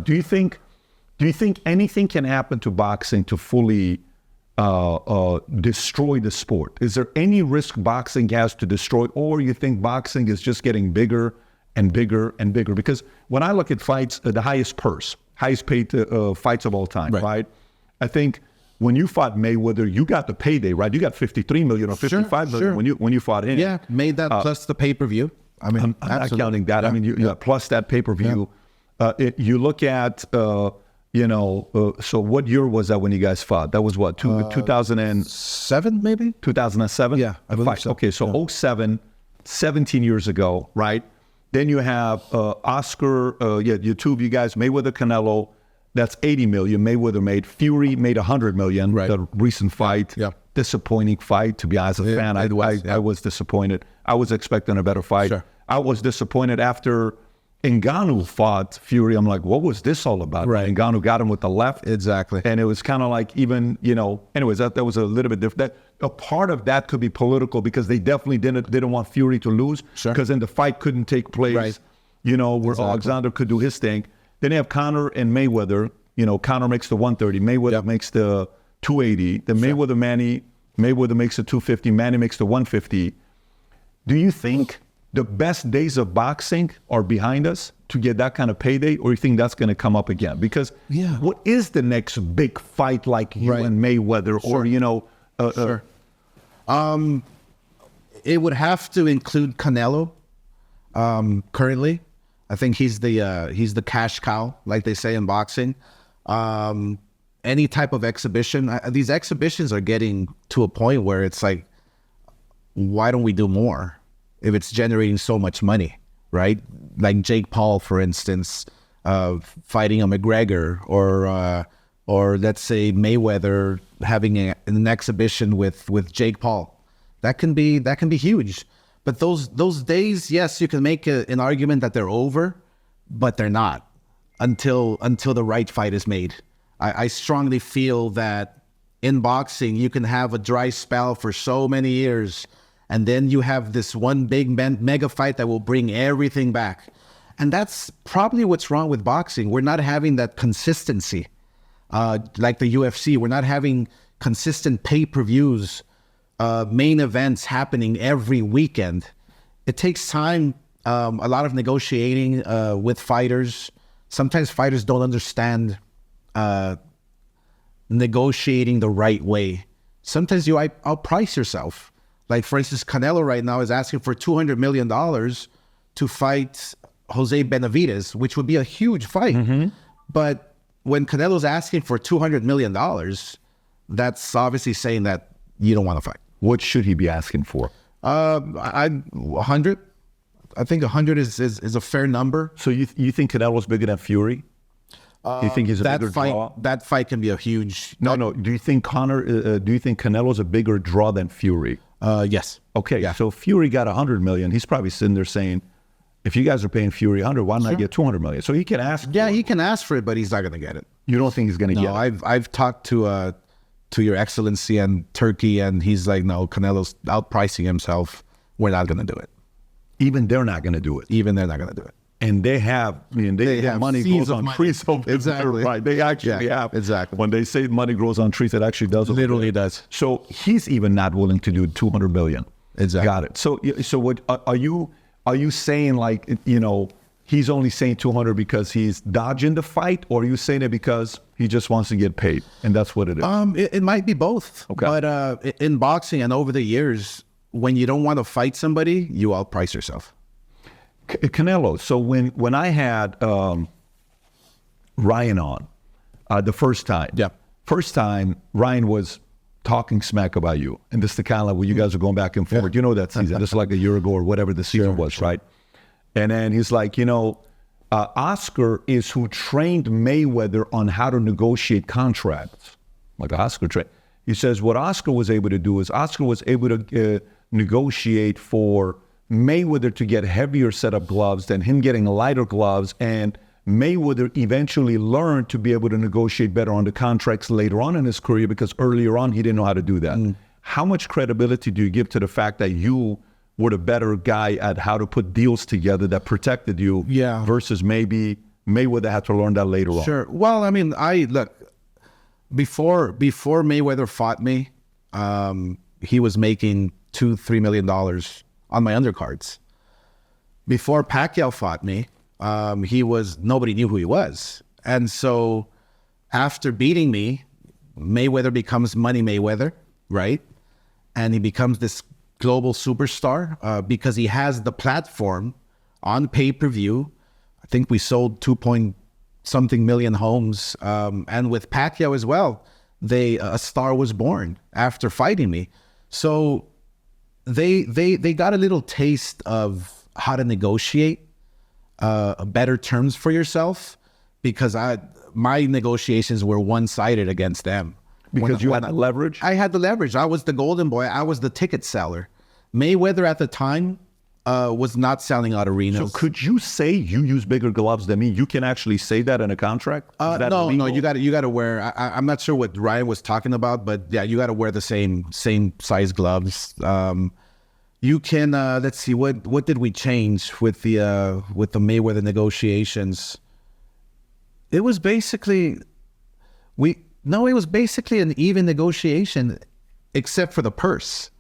do you think anything can happen to boxing to fully destroy the sport? Is there any risk boxing has to destroy, or you think boxing is just getting bigger and bigger and bigger? Because when I look at fights, the highest paid fights of all time, right? I think when you fought Mayweather, you got the payday, right? You got 53 million or 55 million when you fought him. Yeah, made that plus the pay-per-view. I mean, I'm not counting that. Yeah. I mean, you got plus that pay-per-view. Yeah. You look at, so what year was that when you guys fought? That was what, 2007 maybe? 2007? Yeah, I believe so. Okay, so 07, 17 years ago, right? Then you have Oscar, you guys, Mayweather, Canelo. That's 80 million. Mayweather made. Fury made 100 million. Right. The recent fight. Yeah. Disappointing fight. To be honest, as a fan, I was disappointed. I was expecting a better fight. Sure. I was disappointed after Ngannou fought Fury. I'm like, what was this all about? Right. Ngannou got him with the left. Exactly. And it was kind of like anyways, that was a little bit different. A part of that could be political because they definitely didn't want Fury to lose. Sure. Because then the fight couldn't take place. Right. Where Alexander could do his thing. Then you have Conor and Mayweather. Conor makes the 130. Mayweather makes the 280. Then Mayweather makes the 250. Manny makes the 150. Do you think the best days of boxing are behind us to get that kind of payday, or you think that's going to come up again? Because what is the next big fight like you and Mayweather, or Sure. It would have to include Canelo. Currently, I think he's the cash cow, like they say in boxing. Any type of exhibition, these exhibitions are getting to a point where it's like, why don't we do more if it's generating so much money, right? Like Jake Paul, for instance, fighting a McGregor, or let's say Mayweather having an exhibition with Jake Paul. That can be huge. But those days, yes, you can make an argument that they're over, but they're not until the right fight is made. I strongly feel that in boxing, you can have a dry spell for so many years, and then you have this one big mega fight that will bring everything back. And that's probably what's wrong with boxing. We're not having that consistency. Like the UFC, we're not having consistent pay-per-views, main events happening every weekend. It takes time, a lot of negotiating with fighters. Sometimes fighters don't understand negotiating the right way. Sometimes you outprice yourself. Like, for instance, Canelo right now is asking for $200 million to fight Jose Benavidez, which would be a huge fight. Mm-hmm. But when Canelo's asking for $200 million, that's obviously saying that you don't want to fight. What should he be asking for? 100. I think 100 is a fair number. So you think Canelo's bigger than Fury? You think he's a bigger draw? That fight can be a huge... No. Do you think Canelo's a bigger draw than Fury? Yes. Okay, yeah. So Fury got 100 million. He's probably sitting there saying, if you guys are paying Fury 100, why not get 200 million? So he can ask. Yeah, he can ask for it, but he's not going to get it. You don't think he's going to get it? No, I've talked to Your Excellency and Turkey, and he's like, no, Canelo's outpricing himself. We're not going to do it. Even they're not going to do it. Even they're not going to do it. And they have, they have money grows on trees. Exactly. Right. They actually have. Exactly. When they say money grows on trees, it actually does. Literally does. So he's even not willing to do 200 billion. Exactly. Got it. So what are you saying, like, he's only saying 200 because he's dodging the fight, or are you saying it because he just wants to get paid, and that's what it is? It might be both. Okay. But in boxing and over the years, when you don't want to fight somebody, you outprice yourself. Canelo. So when I had Ryan on the first time, Ryan was talking smack about you, and this is the kind of where you guys are going back and forth. You know that season. This is like a year ago or whatever the season was, right? And then he's like, Oscar is who trained Mayweather on how to negotiate contracts. Like Oscar trained. He says what Oscar was able to do is Oscar was able to negotiate for Mayweather to get heavier set of gloves than him getting lighter gloves, and Mayweather eventually learned to be able to negotiate better on the contracts later on in his career, because earlier on he didn't know how to do that. How much credibility do you give to the fact that you were the better guy at how to put deals together that protected you versus maybe Mayweather had to learn that later on? Sure. Well, I mean, look, before Mayweather fought me, he was making $2-3 million on my undercards. Before Pacquiao fought me, nobody knew who he was. And so after beating me, Mayweather becomes Money Mayweather, right? And he becomes this global superstar because he has the platform on pay-per-view. I think we sold 2-point-something million homes. And with Pacquiao as well, a star was born after fighting me. So they got a little taste of how to negotiate better terms for yourself, because my negotiations were one-sided against them. Because you had the leverage? I had the leverage. I was the golden boy. I was the ticket seller. Mayweather at the time was not selling out arenas. So could you say you use bigger gloves than me? You can actually say that in a contract? No, you got to wear. I'm not sure what Ryan was talking about, but yeah, you got to wear the same size gloves. You can. Let's see. What did we change with the Mayweather negotiations? It was basically it was basically an even negotiation, except for the purse.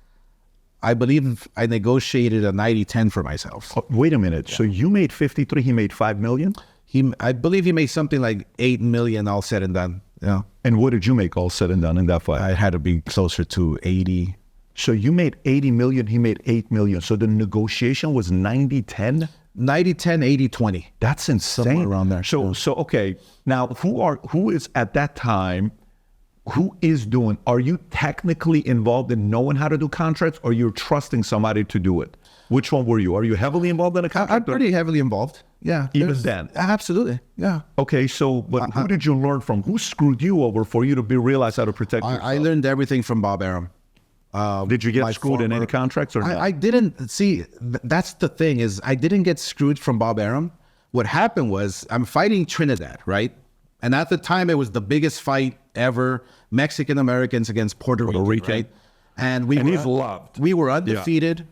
I believe I negotiated a 90-10 for myself. Oh, wait a minute. Yeah. So you made 53, he made 5 million? I believe he made something like 8 million all said and done. Yeah. And what did you make all said and done in that fight? I had to be closer to 80. So you made 80 million, he made 8 million. So the negotiation was 90-10? 90-10, 80-20. That's insane. Somewhere around there. So okay. Now who is at that time, are you technically involved in knowing how to do contracts, or you're trusting somebody to do it? Which one were you? Are you heavily involved in a contract? I'm pretty heavily involved. Yeah. Even then? Absolutely. Yeah. Okay, so but who did you learn from? Who screwed you over for you to realize how to protect yourself? I learned everything from Bob Arum. Did you get screwed in any contracts or not? I didn't. See, that's the thing, is I didn't get screwed from Bob Arum. What happened was, I'm fighting Trinidad, right? And at the time, it was the biggest fight ever, Mexican Americans against Puerto Rican, right? And he's loved. We were undefeated,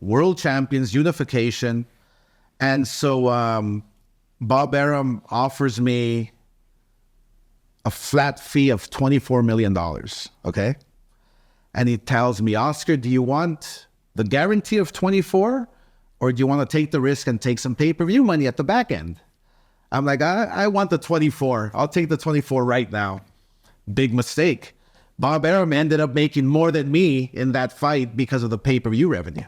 world champions, unification. And so Bob Arum offers me a flat fee of $24 million, okay? And he tells me, Oscar, do you want the guarantee of 24, or do you want to take the risk and take some pay-per-view money at the back end? I'm like, I want the 24. I'll take the 24 right now. Big mistake. Bob Arum ended up making more than me in that fight because of the pay-per-view revenue.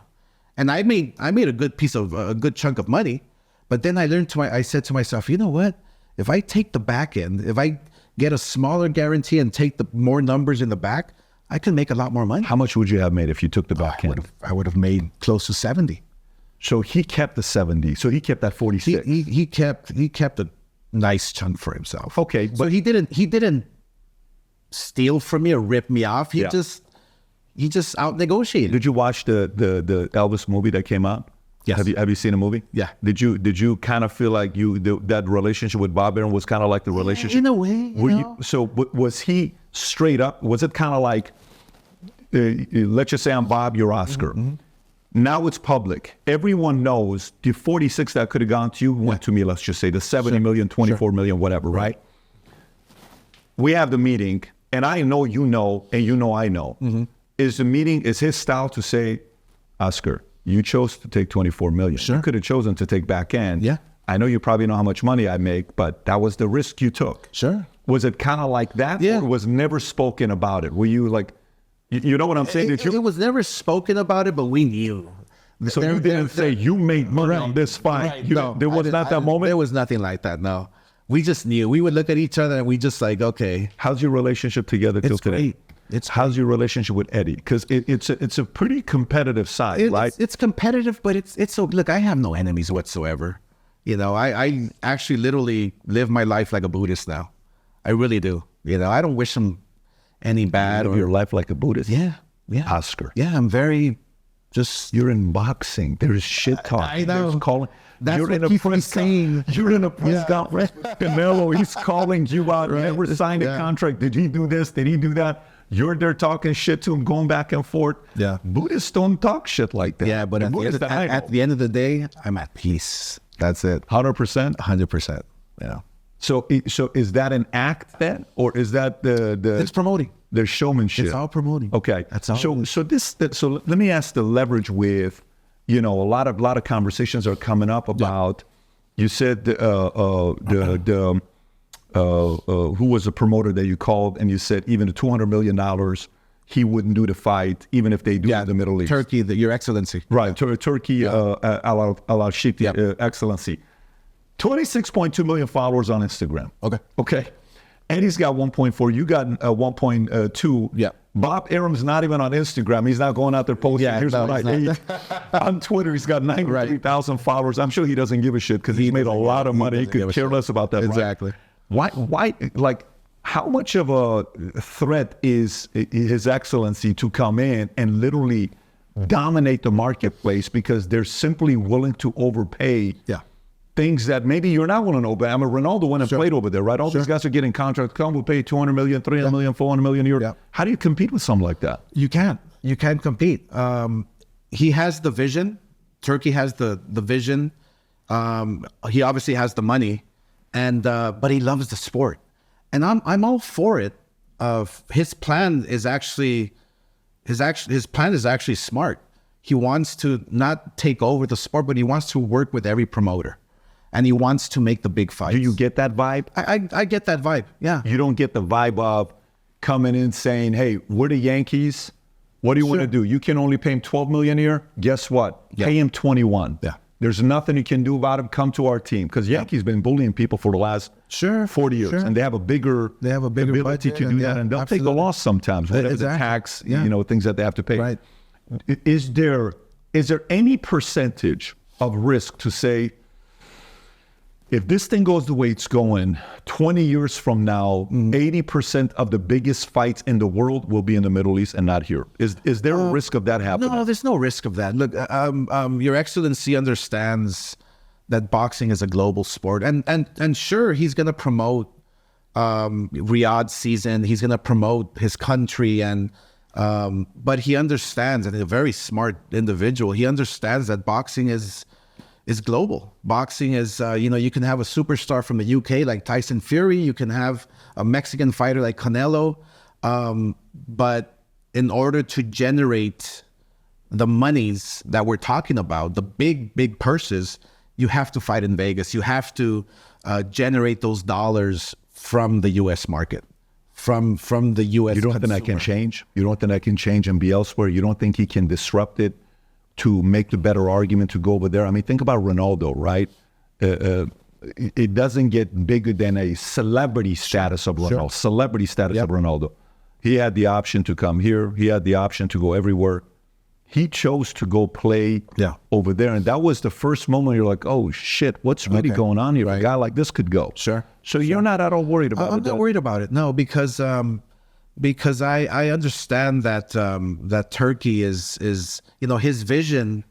And I made a good chunk of money. But then I said to myself, you know what? If I take the back end, if I get a smaller guarantee and take the more numbers in the back, I can make a lot more money. How much would you have made if you took the back end? I would have made close to 70. So he kept the 70. So he kept that 46. He kept a nice chunk for himself. Okay, but so he didn't steal from me or rip me off. He just out negotiated. Did you watch the Elvis movie that came out? Yes. Have you seen the movie? Yeah. Did you kind of feel like that relationship with Bob Arum was kind of like the relationship? In a way. So was he straight up? Was it kind of like, let's just say I'm Bob, you're Oscar. Mm-hmm. Now it's public. Everyone knows the 46 that could have gone to you went to me, let's just say the 70 million, 24 million, whatever, right? We have the meeting, and I know you know, and you know I know. Mm-hmm. Is his style to say, Oscar, you chose to take 24 million. Sure. You could have chosen to take back end. Yeah. I know you probably know how much money I make, but that was the risk you took. Sure. Was it kind of like that? Yeah. Or was never spoken about it? Were you like, you know what I'm saying? It was never spoken about it, but we knew. So you didn't say you made money on this fight. Right. No, there was not that moment? There was nothing like that, no. We just knew. We would look at each other and we just like, okay. How's your relationship together till today? Great. How's your relationship with Eddie? Because it's a pretty competitive side, right? It's competitive, but it's so, look, I have no enemies whatsoever. You know, I actually literally live my life like a Buddhist now. I really do. You know, I don't wish him any bad. You live your life like a Buddhist? Yeah. Oscar. Yeah, I'm very just... You're in boxing. There's shit talk. I know. That's you're what keeps saying. You're in a press conference. Canelo, he's calling you out. Right. Never signed a contract. Did he do this? Did he do that? You're there talking shit to him, going back and forth. Yeah. Buddhists don't talk shit like that. Yeah, but at the end of the day, I'm at peace. That's it. 100%? 100%. Yeah. So is that an act then, or is that the It's promoting. their showmanship? It's all promoting. Okay. That's all. So let me ask the leverage with, a lot of conversations are coming up about. You said who was the promoter that you called, and you said even the $200 million he wouldn't do the fight, even if they do in the Middle East. Turkey, Your Excellency. Right. Turkey, Allah Shifti, Excellency. 26.2 million followers on Instagram. Okay. And he's got 1.4. You got 1.2. Yeah. Bob Arum's not even on Instagram. He's not going out there posting. Yeah, Here's no, what I he's on Twitter, he's got 93,000 followers. I'm sure he doesn't give a shit because he's made a lot of money. He could care less about that. Exactly. Right? Why? Like, how much of a threat is His Excellency to come in and literally dominate the marketplace because they're simply willing to overpay? Yeah. Things that maybe you're not willing to obey. I mean, Ronaldo went and played over there, right? All these guys are getting contracts. Come, we'll pay 200 million, 300 million, 400 million a year. Yeah. How do you compete with something like that? You can't compete. He has the vision. Turkey has the vision. He obviously has the money, and but he loves the sport, and I'm all for it. His plan is actually smart. He wants to not take over the sport, but he wants to work with every promoter. And he wants to make the big fights. Do you get that vibe? I get that vibe, yeah. You don't get the vibe of coming in saying, hey, we're the Yankees. What do you want to do? You can only pay him $12 million a year? Guess what? Yeah. Pay him 21. Yeah. There's nothing you can do about him. Come to our team. Because Yankees been bullying people for the last 40 years. And they have a bigger ability to do that. And they'll take the loss sometimes. Whatever the tax, things that they have to pay. Right. Is there any percentage of risk to say, if this thing goes the way it's going, 20 years from now, 80% of the biggest fights in the world will be in the Middle East and not here? Is there a risk of that happening? No, there's no risk of that. Look, Your Excellency understands that boxing is a global sport, and sure, he's going to promote Riyadh season. He's going to promote his country, but he understands, and he's a very smart individual. He understands that boxing is global. Boxing is, you can have a superstar from the UK like Tyson Fury. You can have a Mexican fighter like Canelo. But in order to generate the monies that we're talking about, the big purses, you have to fight in Vegas. You have to generate those dollars from the U.S. market, from the U.S. You don't think that can change? You don't think that can change and be elsewhere? You don't think he can disrupt it to make the better argument to go over there? I mean, think about Ronaldo, right? It doesn't get bigger than a celebrity status of Ronaldo. Celebrity status of Ronaldo. He had the option to come here. He had the option to go everywhere. He chose to go play over there. And that was the first moment you're like, oh, shit, what's really going on here? A guy like this could go. Sure. So you're not at all worried about it? I'm not worried about it, no, because I understand that that Turkey is his vision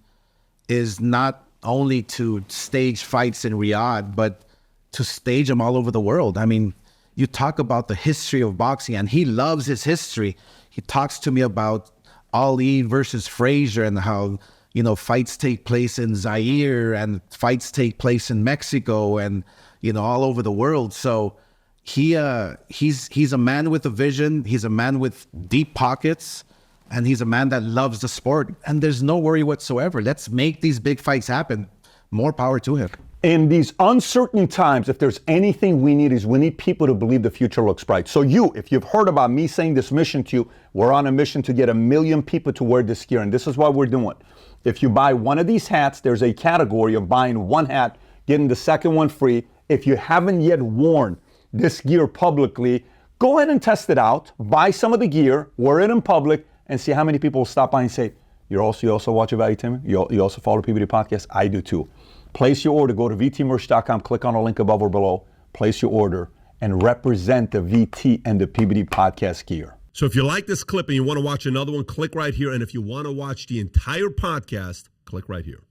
is not only to stage fights in Riyadh, but to stage them all over the world. I mean, you talk about the history of boxing, and he loves his history. He talks to me about Ali versus Frazier and how fights take place in Zaire and fights take place in Mexico and all over the world. So he's a man with a vision. He's a man with deep pockets, and he's a man that loves the sport. And there's no worry whatsoever. Let's make these big fights happen. More power to him. In these uncertain times, if there's anything we need, is we need people to believe the future looks bright. So if you've heard about me saying this mission to you, we're on a mission to get 1 million people to wear this gear. And this is what we're doing. If you buy one of these hats, there's a category of buying one hat, getting the second one free. If you haven't yet worn this gear publicly, go ahead and test it out. Buy some of the gear, wear it in public, and see how many people will stop by and say, you also watch Valuetainment? You also follow PBD Podcast? I do too. Place your order. Go to vtmerch.com, click on the link above or below, place your order, and represent the VT and the PBD Podcast gear. So if you like this clip and you want to watch another one, click right here. And if you want to watch the entire podcast, click right here.